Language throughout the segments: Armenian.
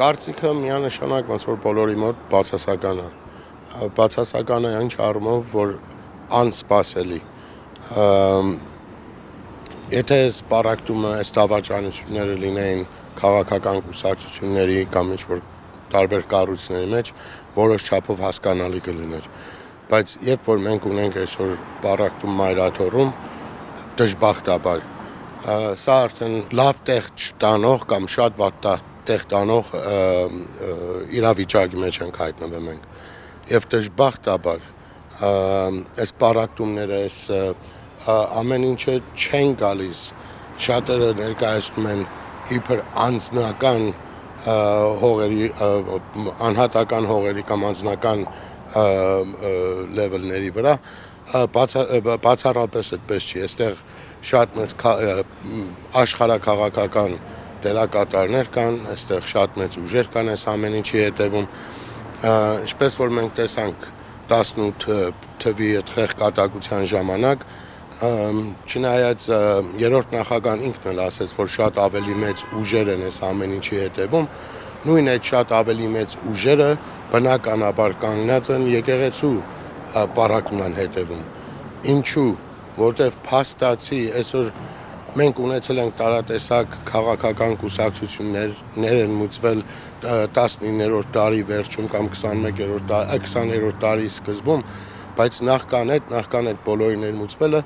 Կարծիքը միանշանակ ոնց որ բոլորի մոտ բացասական է։ Բացասական է այն առումով, որ անսպասելի։ Եթե այս պարակտումը, այս դավաճանությունները լինեին քաղաքական կուսակցությունների կամ ինչ-որ տարբեր կառույցների մեջ, որոշ չափով հասկանալի կլիներ։ Բայց երբ որ մենք ունենք այսօր պարակտում մայրաթոռում, դժբախտաբար, սա արդեն լավ տեղ չտանող կամ շատ վատ տեղ տանող իրավիճակի մեջ ենք հայտնվում ենք։ Եվ դժբախտաբար այս պարակտումները, այս ամեն ինչը չեն գալիս, շատերը ներկայացնում են իբր անձնական հողերի, անհատական հողերի կամ անձնական լեվելների վրա, բացառապես այդպես չի, այստեղ շատ մեծ աշխարհաքաղաքական դերակատարներ կան, այստեղ շատ մեծ ուժեր կան այս ամեն ինչի հետևում, ինչպես որ մենք տեսանք 18 թվի այդ խեղկատակության ժամանակ, չնայած երրորդ նախագահն ինքն էլ ասեց, որ շատ ավելի մեծ ուժեր են այս ամեն ինչի հետևում, նույն այդ շատ ավելի մեծ ուժերը բնականաբար կանգնած են եկեղեցու պարակման հետևում։ Ինչու? Որտեվ փաստացի այսօր մենք ունեցել ենք տարատեսակ քաղաքական կուսակցություններ են մուծվել 19-րդ դարի վերջում կամ 20-րդ դարի սկզբում, բայց նախքան այդ բոլորի ներմուծվելը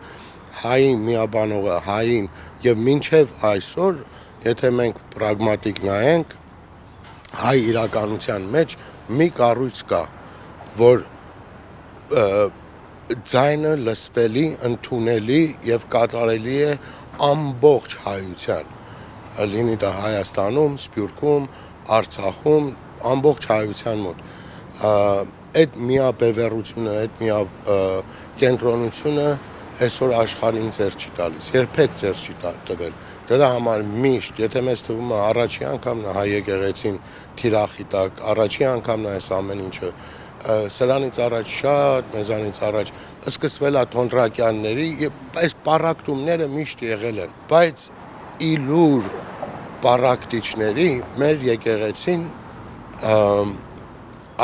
հային միաբանողը, հային եւ մինչեւ այսօր, եթե մենք պրագմատիկ նայենք, հայ իրականության մեջ մի կառույց կա, որ ձայնը լսվելի, ընդունելի եւ կատարելի է ամբողջ հայության, լինի դա Հայաստանում, Սփյուռքում, Արցախում, ամբողջ հայության մոտ։ Այդ միաբևեռությունը, այդ կենտրոնությունը այսօր աշխարհին ձեռ չի տալիս, երբեք ձեռ չի տվել։ Դրա համար միշտ, եթե մեզ թվում է առաջի անգամն է հայ եկեղեցին թիրախի տակ, առաջի անգամն է այս ամեն ինչը, սրանից առաջ շատ մեզանից առաջ սկսվել է Թոնրակյանների եւ այս պարակտումները միշտ եղել են, բայց իլուր պարակտիչների մեր եկեղեցին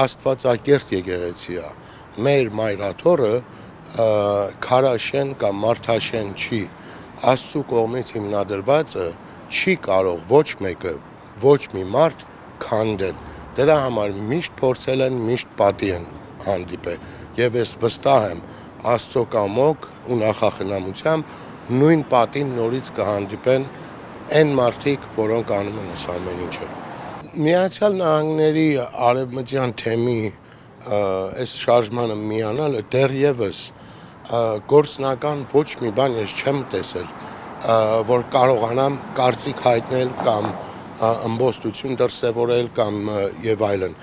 աստվածակերտ եկեղեցի է, մեր մայրաթոռը քարաշեն կամ մարդաշեն չի, Աստծու կողմից հիմնադրվածը չի կարող ոչ մեկը, ոչ մի մարդ քանդել, դրա համար միշտ փորձել են, միշտ պատի են հանդիպել եւ ես վստահ եմ Աստծո կամոք ու նախախնամությամբ նույն պատին նորից կհանդիպեն այն մարդիկ, որոնք անում են այս ամեն ինչը։ Միացյալ Նահանգների արևմտյան թեմի այս շարժմանը միանալը դեռևս գործնական ոչ մի բան ես չեմ տեսել, որ կարողանամ կարծիք հայտնել կամ ըմբոստություն դրսևորել կամ եւ այլն։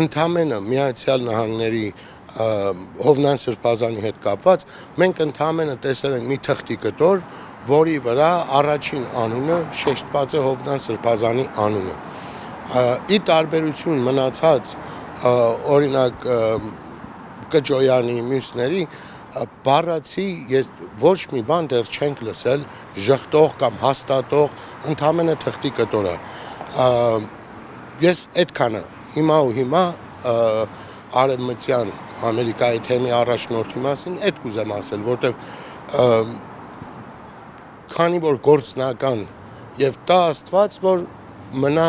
Ընդամենը Միացյալ Նահանգների Հովնան Սրբազանի հետ կապված մենք ընդամենը տեսել ենք մի թղթի կտոր, որի վրա առաջին անունը շեշտված է Հովնան Սրբազանի անունը։ Ի տարբերություն մնացած օրինակ Կճոյանի մյուսների բառացի ոչ մի բան դեռ չենք լսել ժխտող կամ հաստատող ընդամենը թղթի կտորը։ Ես այդքանը հիմա արևմտյան Ամերիկայի թեմի առաջնորդի մասին այդ կուզեմ ասել, որտեվ քանի որ գործնական եւ տա Աստված, որ մնա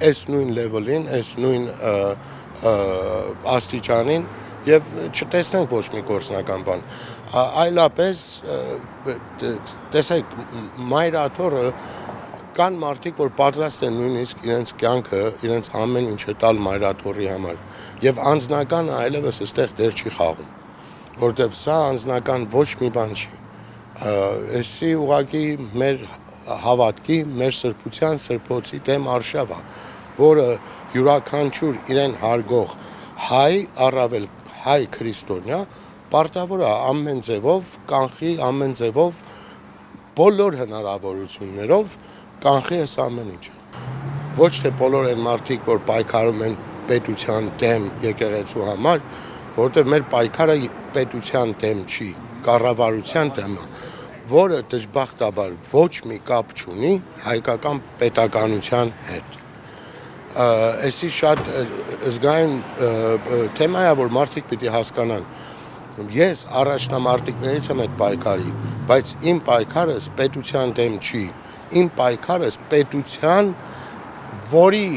այս նույն լեվելին, այս նույն աստիճանին եւ չտեսնենք ոչ մի գործնական բան, այլապես տեսեք մայրաթոռը կան մարդիկ, որ պատրաստ են նույնիսկ իրենց կյանքը, իրենց ամեն ինչը տալ մայրաթոռի համար եւ անձնական այլևս այստեղ դեր չի խաղում, որտեւ սա անձնական ոչ մի բան չի, էսի ուղղակի մեր հավատքի, մեր սրբության, սրբոցի դեմ արշավ է, որը յուրաքանչյուր իրեն հարգող հայ, առավել հայ քրիստոնյա, պարտավոր է ամեն ձևով կանխի, ամեն ձևով բոլոր հնարավորություններով կանխի այս ամեն ինչը։ Ոչ թե բոլոր այն մարդիկ, որ պայքարում են պետության դեմ եկեղեցու համար, որովհետև մեր պայքարը պետության դեմ չի, կառավարության դեմ է, որը դժբախտաբար ոչ մի կապ չունի հայկական պետականության հետ։ Էսի շատ զգային թեմա է, որ մարդիկ պիտի հասկանան։ Ես առաջնամարտիկներից եմ այդ պայքարի, բայց իմ պայքարս պետության դեմ չի։ Իմ պայքարս պետության, որի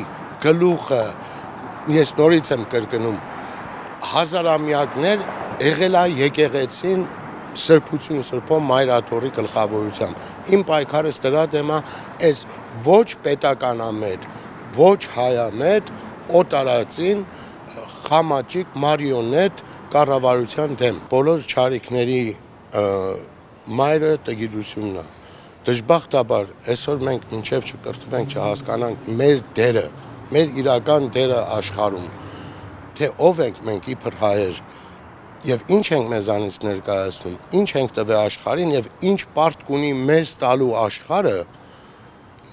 գլուխը, ես նորից եմ կրկնում, հազարամյակներ եղել է եկեղեցին սրբություն սրբո Մայրաթորի գլխավորությամբ։ Իմ պայքարս դրա դեմ է, այս ոչ պետականամետ, ոչ հայամետ, օտարածին, խամաճիկ, մարիոնետ կառավարության դեմ։ Բոլոր չարիքների մայրը տգիտությունն է։ Դժբախտաբար այսօր մենք մինչև չկրթվենք, չհասկանանք մեր դերը, մեր իրական դերը աշխարհում, թե ով ենք մենք իբր հայեր եւ ինչ ենք մեզանից ներկայացնում, ինչ ենք տվել աշխարհին եւ ինչ պարտք ունի մեզ տալու աշխարհը,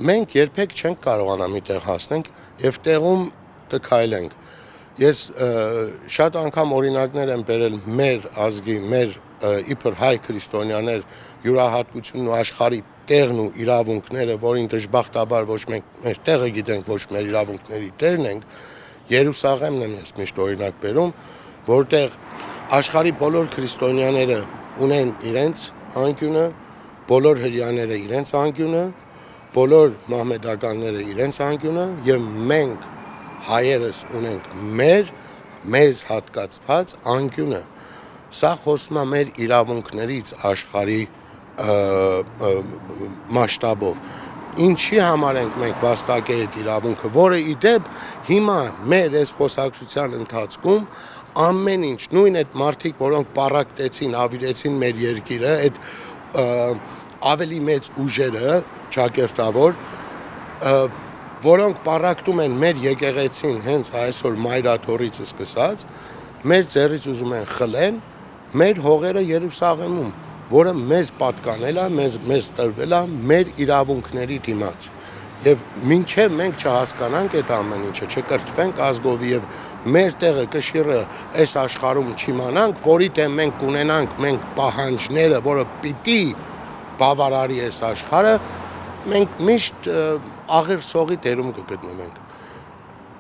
մենք երբեք չենք կարողանա մի տեղ հասնենք եւ տեղում կքայլենք։ Ես շատ անգամ օրինակներ եմ բերել մեր ազգի, մեր իբր հայ քրիստոնյաներ յուրահատկությունն ու աշխարհի տեղն ու իրավունքները, որին դժբախտաբար ոչ մենք մեր տեղը գիտենք, ոչ մեր իրավունքների տերն ենք, Երուսաղեմն եմ ես միշտ օրինակ բերում, որտեղ աշխարհի բոլոր քրիստոնյաները ունեն իրենց անկյունը, բոլոր հրեաները իրենց անկյունը, բոլոր մահմեդականները իրենց անկյունը եւ մենք հայերս ունենք մեզ հատկացված անկյունը։ Սա խոսում է մեր իրավունքներից աշխարհի մասշտաբով։ Ինչի համար ենք մենք վաստակել այդ իրավունքը, որը ի դեպ հիմա մեր այս խոսակցության ընթացքում ամեն ինչ, նույն այդ մարդիկ, որոնք պառակտեցին, ավիրեցին մեր երկիրը, այդ ավելի մեծ ուժերը, ճակերտավոր, որոնք պառակտում են մեր եկեղեցին հենց այսօր Մայրաթորից սկսած, մեր ձեռից ուզում են խլեն մեր հողերը Երուսաղեմում, որը մեզ պատկանել է, մեզ տրվել է մեր իրավունքների դիմաց։ Եվ մինչև մենք չհասկանանք այդ ամեն ինչը, չկրթվենք ազգովի եւ մեր տեղը կշիռը այս աշխարհում չիմանանք, որի դեմ մենք կունենանք մենք պահանջները, որը պիտի բավարարի այս աշխարհը, մենք միշտ աղերսողի դերում կգտնվենք։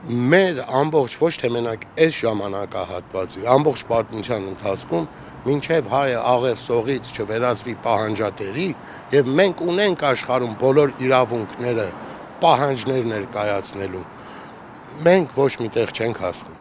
Մեր ամբողջ ոչ թե մենակ այս ժամանակահատվածի, ամբողջ պատմության ընթացքում մինչև հայը աղերսողից չվերածվի պահանջատերի եւ մենք ունենք աշխարհում բոլոր իրավունքները, պահանջներ ներկայացնելու, մենք ոչ միտեղ չենք հասնի։